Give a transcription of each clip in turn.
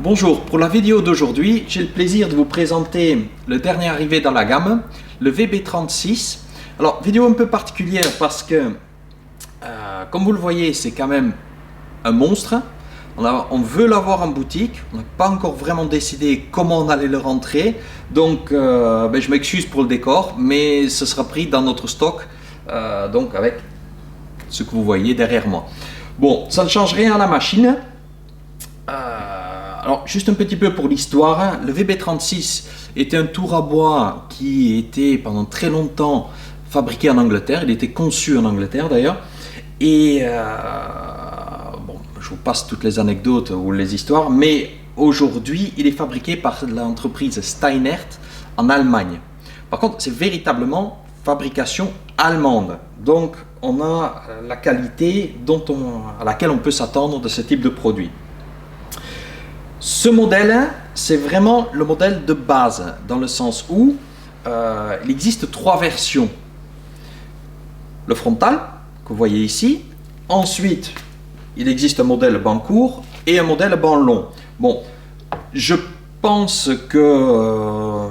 Bonjour, pour la vidéo d'aujourd'hui, j'ai le plaisir de vous présenter le dernier arrivé dans la gamme, le VB36. Alors, vidéo un peu particulière parce que, comme vous le voyez, c'est quand même un monstre. On veut l'avoir en boutique, on n'a pas encore vraiment décidé comment on allait le rentrer. Donc, je m'excuse pour le décor, mais ce sera pris dans notre stock, donc avec ce que vous voyez derrière moi. Bon, ça ne change rien à la machine. Alors, juste un petit peu pour l'histoire, le VB36 était un tour à bois qui était pendant très longtemps fabriqué en Angleterre. Il était conçu en Angleterre d'ailleurs. Et je vous passe toutes les anecdotes ou les histoires, mais aujourd'hui, il est fabriqué par l'entreprise Steinert en Allemagne. Par contre, c'est véritablement fabrication allemande. Donc, on a la qualité à laquelle on peut s'attendre de ce type de produit. Ce modèle, c'est vraiment le modèle de base, dans le sens où il existe trois versions. Le frontal, que vous voyez ici. Ensuite, il existe un modèle banc court et un modèle banc long. Bon, je pense que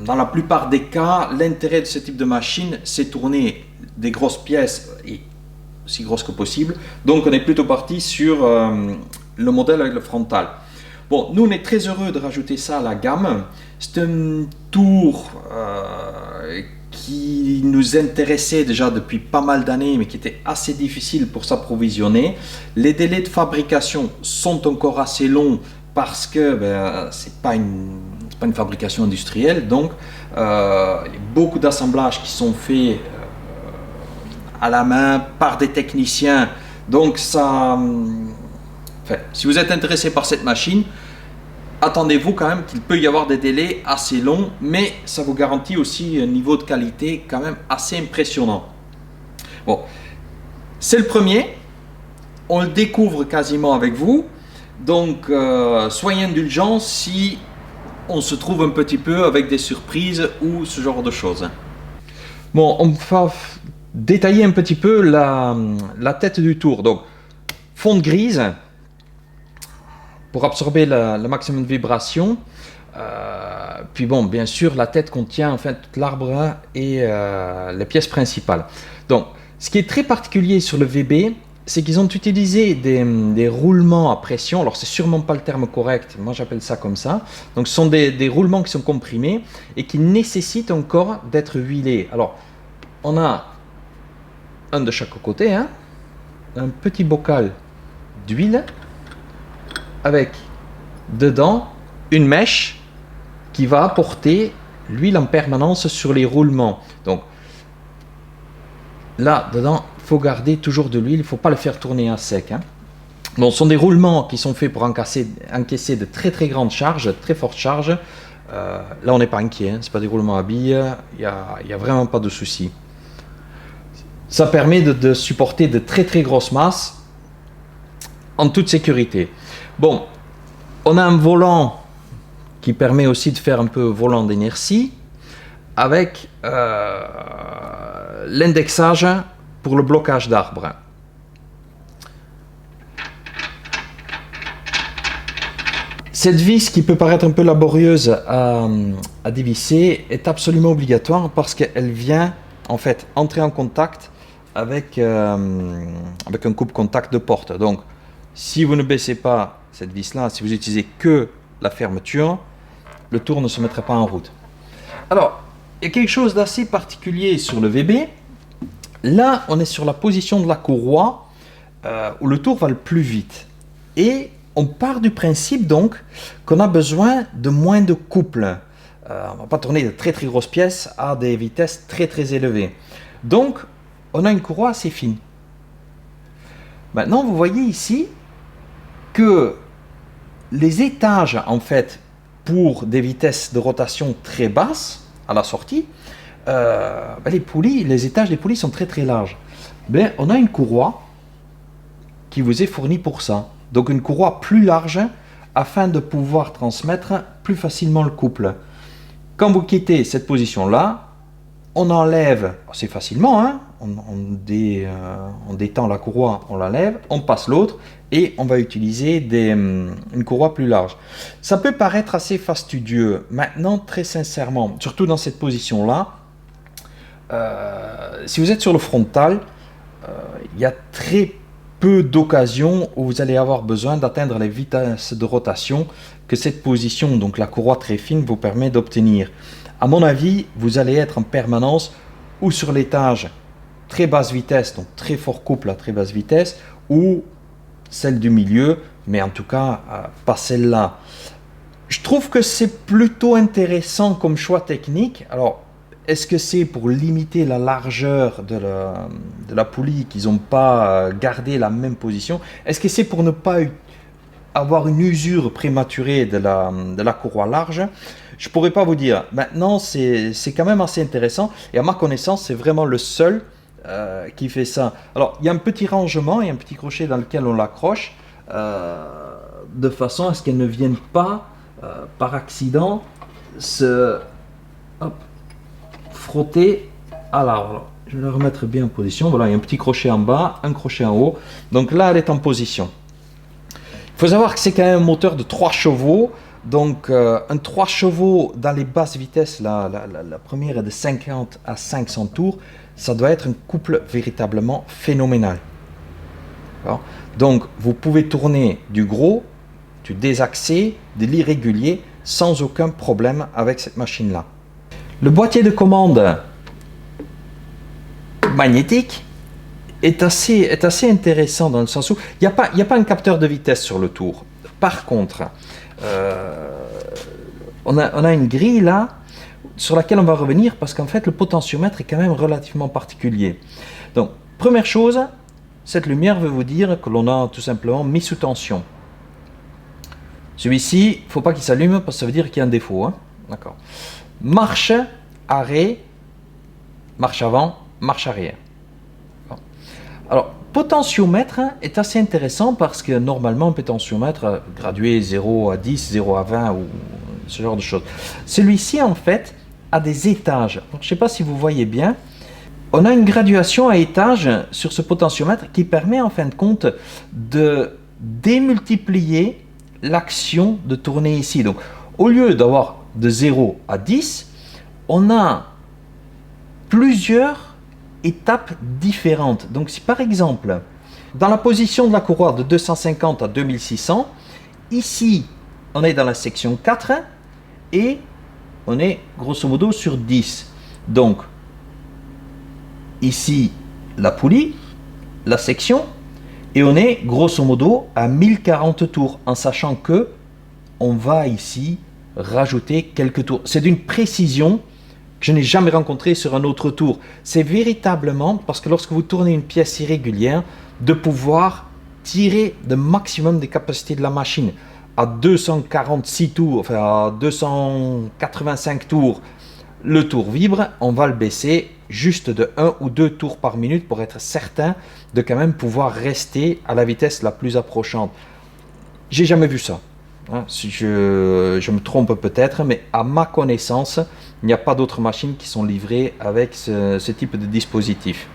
dans la plupart des cas, l'intérêt de ce type de machine, c'est tourner des grosses pièces, et aussi grosses que possible. Donc, on est plutôt parti sur le modèle avec le frontal. Bon, nous on est très heureux de rajouter ça à la gamme. C'est un tour qui nous intéressait déjà depuis pas mal d'années, mais qui était assez difficile pour s'approvisionner. Les délais de fabrication sont encore assez longs parce que c'est pas une fabrication industrielle, donc il y a beaucoup d'assemblages qui sont faits à la main par des techniciens. Donc ça... Enfin, si vous êtes intéressé par cette machine, attendez-vous quand même qu'il peut y avoir des délais assez longs, mais ça vous garantit aussi un niveau de qualité quand même assez impressionnant. Bon, c'est le premier, on le découvre quasiment avec vous, donc soyez indulgents si on se trouve un petit peu avec des surprises ou ce genre de choses. Bon, on va détailler un petit peu la tête du tour. Donc, fonte grise, pour absorber le maximum de vibration. Puis bon, bien sûr, la tête contient en fait tout l'arbre et les pièces principales. Donc, ce qui est très particulier sur le VB, c'est qu'ils ont utilisé des roulements à pression. Alors, c'est sûrement pas le terme correct, moi j'appelle ça comme ça. Donc, ce sont des roulements qui sont comprimés et qui nécessitent encore d'être huilés. Alors, on a un de chaque côté, hein, un petit bocal d'huile, avec dedans une mèche qui va apporter l'huile en permanence sur les roulements. Donc là dedans, il faut garder toujours de l'huile, il ne faut pas le faire tourner à sec, hein. Bon, ce sont des roulements qui sont faits pour encaisser de très très grandes charges, très fortes charges. Là on n'est pas inquiet, hein. Ce n'est pas des roulements à billes, il n'y a vraiment pas de souci. Ça permet de supporter de très très grosses masses en toute sécurité. Bon, on a un volant qui permet aussi de faire un peu volant d'inertie avec l'indexage pour le blocage d'arbres. Cette vis qui peut paraître un peu laborieuse à dévisser est absolument obligatoire parce qu'elle vient en fait entrer en contact avec un coupe-contact de porte. Donc, si vous ne baissez pas cette vis-là, si vous utilisez que la fermeture, le tour ne se mettra pas en route. Alors, il y a quelque chose d'assez particulier sur le VB. Là, on est sur la position de la courroie où le tour va le plus vite. Et on part du principe donc qu'on a besoin de moins de couple. On ne va pas tourner de très très grosses pièces à des vitesses très très élevées. Donc, on a une courroie assez fine. Maintenant, vous voyez ici que les étages, en fait, pour des vitesses de rotation très basses à la sortie, les étages des poulies sont très très larges. On a une courroie qui vous est fournie pour ça. Donc une courroie plus large afin de pouvoir transmettre plus facilement le couple. Quand vous quittez cette position-là, on enlève assez facilement, hein, on détend la courroie, on l'enlève, on passe l'autre et on va utiliser une courroie plus large. Ça peut paraître assez fastidieux. Maintenant, très sincèrement, surtout dans cette position-là, si vous êtes sur le frontal, il y a très peu d'occasions où vous allez avoir besoin d'atteindre les vitesses de rotation que cette position, donc la courroie très fine, vous permet d'obtenir. À mon avis, vous allez être en permanence ou sur l'étage très basse vitesse, donc très fort couple à très basse vitesse, ou celle du milieu, mais en tout cas pas celle-là. Je trouve que c'est plutôt intéressant comme choix technique. Alors, est-ce que c'est pour limiter la largeur de la poulie qu'ils n'ont pas gardé la même position? Est-ce que c'est pour ne pas avoir une usure prématurée de la courroie large? Je ne pourrais pas vous dire. Maintenant, c'est quand même assez intéressant. Et à ma connaissance, c'est vraiment le seul qui fait ça. Alors, il y a un petit rangement et un petit crochet dans lequel on l'accroche de façon à ce qu'elle ne vienne pas, par accident, se frotter à l'arbre. Je vais la remettre bien en position. Voilà, il y a un petit crochet en bas, un crochet en haut. Donc là, elle est en position. Il faut savoir que c'est quand même un moteur de 3 chevaux. Donc, un 3 chevaux dans les basses vitesses, la première est de 50 à 500 tours. Ça doit être un couple véritablement phénoménal. Donc, vous pouvez tourner du gros, du désaxé, de l'irrégulier, sans aucun problème avec cette machine-là. Le boîtier de commande magnétique est assez intéressant dans le sens où il n'y a pas un capteur de vitesse sur le tour. Par contre, on a une grille là sur laquelle on va revenir parce qu'en fait le potentiomètre est quand même relativement particulier. Donc, première chose, cette lumière veut vous dire que l'on a tout simplement mis sous tension. Celui-ci, il ne faut pas qu'il s'allume parce que ça veut dire qu'il y a un défaut. Hein. D'accord. Marche, arrêt, marche avant, marche arrière. Bon. Alors, potentiomètre est assez intéressant parce que normalement, un potentiomètre gradué 0 à 10, 0 à 20 ou ce genre de choses. Celui-ci, en fait, a des étages. Donc, je ne sais pas si vous voyez bien. On a une graduation à étages sur ce potentiomètre qui permet en fin de compte de démultiplier l'action de tourner ici. Donc, au lieu d'avoir de 0 à 10, on a plusieurs étapes différentes. Donc, si par exemple, dans la position de la courroie de 250 à 2600, ici, on est dans la section 4 et on est grosso modo sur 10. Donc, ici, la poulie, la section, et on est grosso modo à 1040 tours, en sachant que on va ici rajouter quelques tours. C'est d'une précision que je n'ai jamais rencontrée sur un autre tour. C'est véritablement parce que lorsque vous tournez une pièce irrégulière, de pouvoir tirer le maximum des capacités de la machine. À 246 tours, enfin à 285 tours, le tour vibre, on va le baisser juste de 1 ou 2 tours par minute pour être certain de quand même pouvoir rester à la vitesse la plus approchante. J'ai jamais vu ça. Hein, si je me trompe peut-être, mais à ma connaissance, il n'y a pas d'autres machines qui sont livrées avec ce type de dispositif.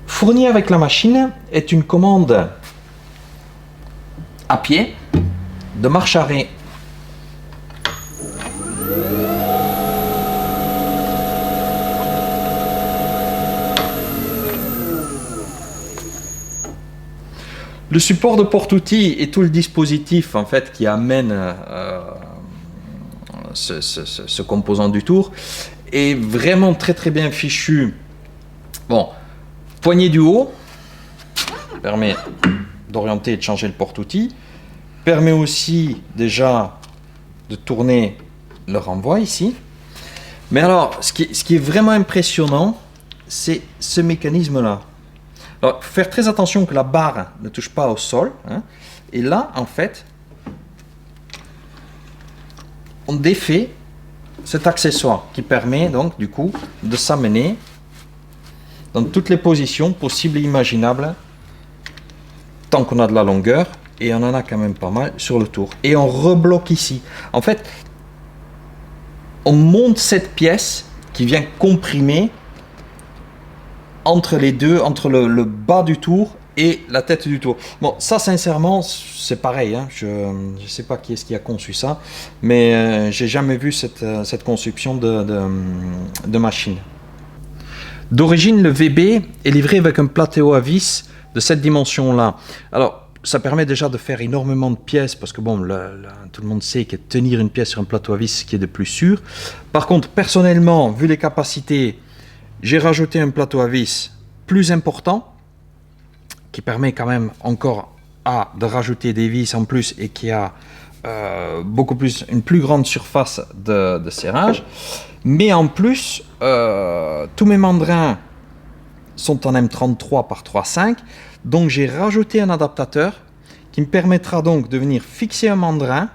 Fourni avec la machine est une commande à pied de marche arrêt. Le support de porte-outils et tout le dispositif en fait qui amène ce composant du tour est vraiment très bien fichu. Bon, poignée du haut permet d'orienter et de changer le porte-outils, permet aussi déjà de tourner le renvoi ici. Mais alors, ce qui est vraiment impressionnant, c'est ce mécanisme-là. Alors, faire très attention que la barre ne touche pas au sol. Hein. Et là, en fait, on défait cet accessoire qui permet donc, du coup, de s'amener dans toutes les positions possibles et imaginables tant qu'on a de la longueur. Et on en a quand même pas mal sur le tour. Et on rebloque ici. En fait, on monte cette pièce qui vient comprimer entre les deux, entre le bas du tour et la tête du tour. Bon, ça sincèrement, c'est pareil, hein. Je ne sais pas qui est-ce qui a conçu ça, mais j'ai jamais vu cette conception de machine. D'origine, le VB est livré avec un plateau à vis de cette dimension-là. Alors, ça permet déjà de faire énormément de pièces, parce que bon, tout le monde sait que tenir une pièce sur un plateau à vis, c'est ce qui est de plus sûr. Par contre, personnellement, vu les capacités, j'ai rajouté un plateau à vis plus important, qui permet quand même encore de rajouter des vis en plus et qui a une plus grande surface de serrage. Mais en plus, tous mes mandrins sont en M33 par 3.5, donc j'ai rajouté un adaptateur qui me permettra donc de venir fixer un mandrin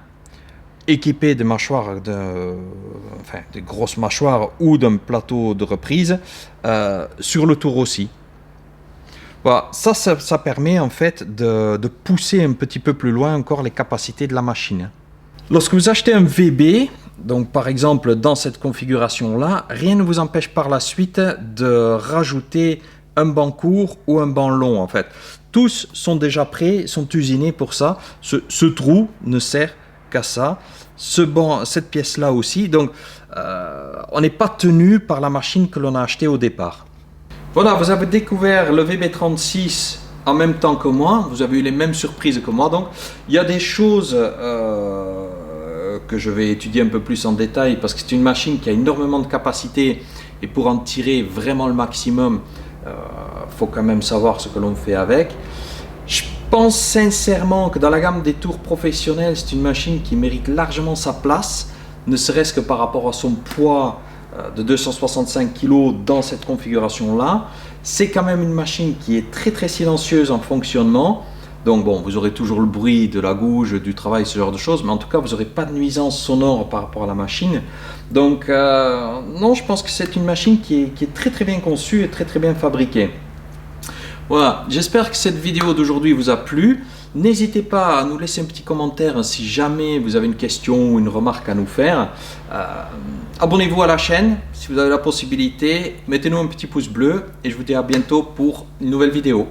équipé de mâchoires, de grosses mâchoires ou d'un plateau de reprise sur le tour aussi. Voilà, ça permet en fait de pousser un petit peu plus loin encore les capacités de la machine. Lorsque vous achetez un VB, donc par exemple dans cette configuration-là, rien ne vous empêche par la suite de rajouter un banc court ou un banc long en fait. Tous sont déjà prêts, sont usinés pour ça. Ce trou ne sert qu'à ça. Cette pièce-là aussi. Donc on n'est pas tenu par la machine que l'on a achetée au départ. Voilà, vous avez découvert le VB36 en même temps que moi, vous avez eu les mêmes surprises que moi, donc il y a des choses que je vais étudier un peu plus en détail parce que c'est une machine qui a énormément de capacité et pour en tirer vraiment le maximum, faut quand même savoir ce que l'on fait avec. Je pense sincèrement que dans la gamme des tours professionnels, c'est une machine qui mérite largement sa place, ne serait-ce que par rapport à son poids de 265 kg dans cette configuration là. C'est quand même une machine qui est très très silencieuse en fonctionnement, donc bon, vous aurez toujours le bruit de la gouge, du travail, ce genre de choses, mais en tout cas vous n'aurez pas de nuisance sonore par rapport à la machine. Donc non, je pense que c'est une machine qui est très très bien conçue et très très bien fabriquée. Voilà, j'espère que cette vidéo d'aujourd'hui vous a plu. N'hésitez pas à nous laisser un petit commentaire si jamais vous avez une question ou une remarque à nous faire. Abonnez-vous à la chaîne si vous avez la possibilité. Mettez-nous un petit pouce bleu et je vous dis à bientôt pour une nouvelle vidéo.